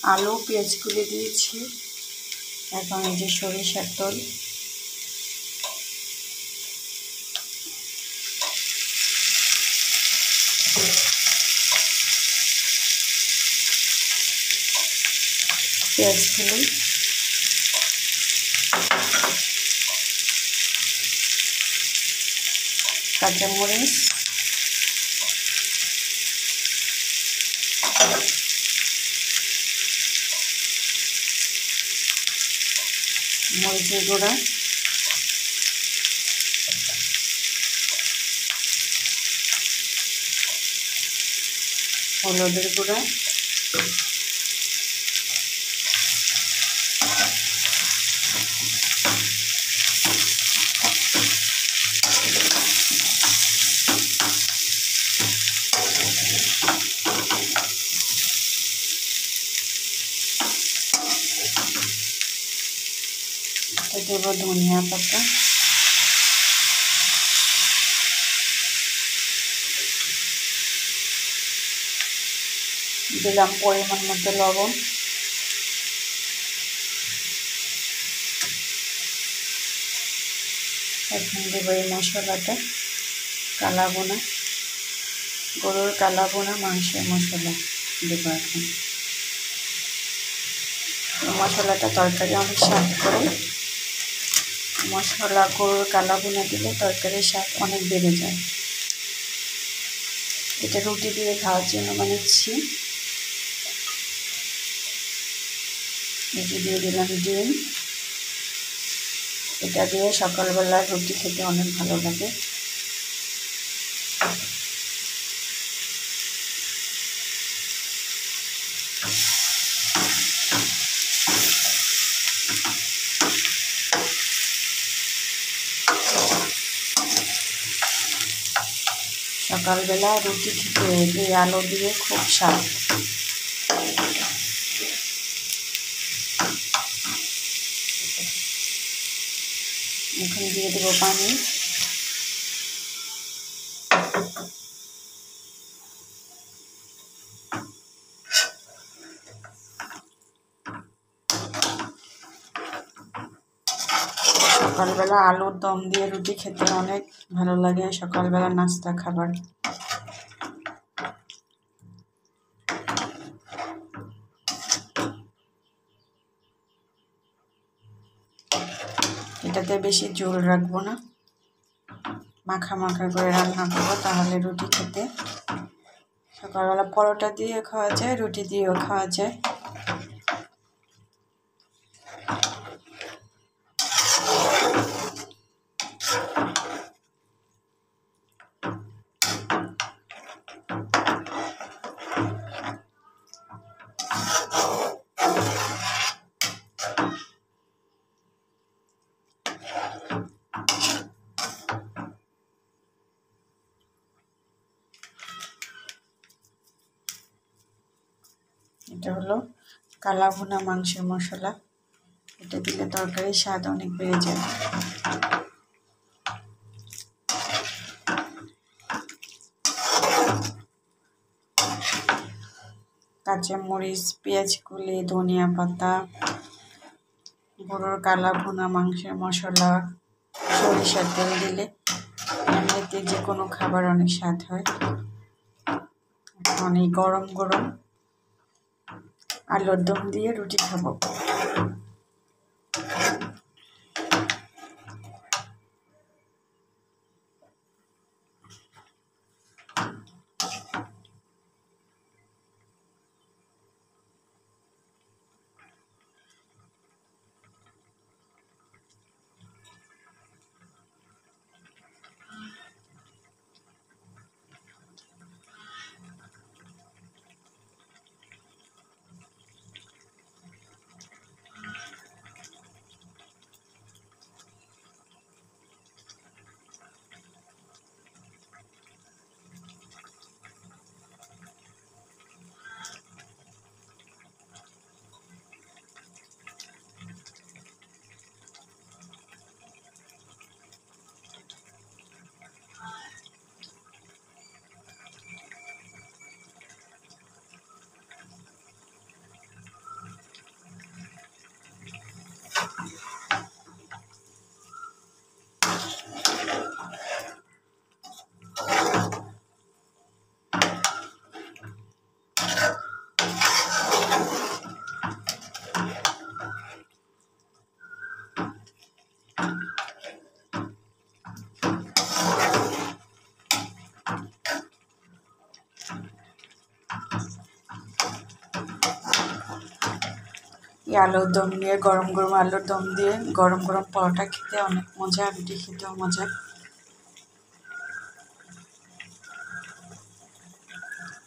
আলু পেঁয়াজ কুলে দিয়েছি। এখন এই যে সরিষার তেল, পেঁয়াজ কুলি, কাঁচামরিচ, মরিচের গুঁড়া, হলুদের গুঁড়া, দেব ধনিয়া পাতা, দিলাম পরিমাণ মতো লবণ, এখন দেবো এই মশলাটা, কালা বোনা, গরুর কালা বোনা মাংসের মশলা দেবো। এখন মশলাটা তরকারি অনেক স্বাদ করে, মশলা গরুর কালা বোনা দিলে তরকারির স্বাদ অনেক বেড়ে যায়। এটা রুটি দিয়ে খাওয়ার জন্য বানাচ্ছি। রুটি দিয়ে দিলাম ডিম, এটা দিয়ে সকালবেলা রুটি খেতে অনেক ভালো লাগে। সকালবেলা রুটি খেতে এই আলু দিয়ে খুব স্বাদ। এখন দিয়ে দেবো পানি, সকালবেলা আলুর দম দিয়ে রুটি খেতে অনেক ভালো লাগে, সকালবেলা নাস্তা খাবার। এটাতে বেশি ঝোল রাখবো না, মাখা মাখা করে রান্না করবো, তাহলে রুটি খেতে। সকালবেলা পরোটা দিয়ে খাওয়া যায়, রুটি দিয়েও খাওয়া যায়। এটা হলো কালা ভুনা মাংসের মশলা, এটা দিলে তরকারির স্বাদ অনেক বেড়ে যায়। কাঁচামরিচ, পেঁয়াজ কুলি, ধনিয়া পাতা, গরুর কালা ভুনা মাংসের মশলা, সরিষার তেল দিলে এমনিতে যে কোনো খাবার অনেক স্বাদ হয়। অনেক গরম গরম আলুর দম দিয়ে রুটি খাবো। এই আলুর দম দিয়ে গরম গরম আলুর দম দিয়ে গরম গরম পরোটা খেতে অনেক মজা, রুটি খেতেও মজা।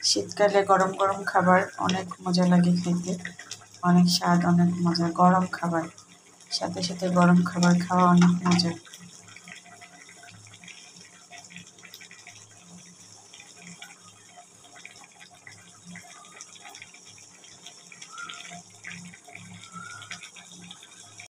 শীতকালে গরম গরম খাবার অনেক মজা লাগে খেতে, অনেক স্বাদ, অনেক মজা। গরম খাবার সাথে সাথে গরম খাবার খাওয়া অনেক মজা।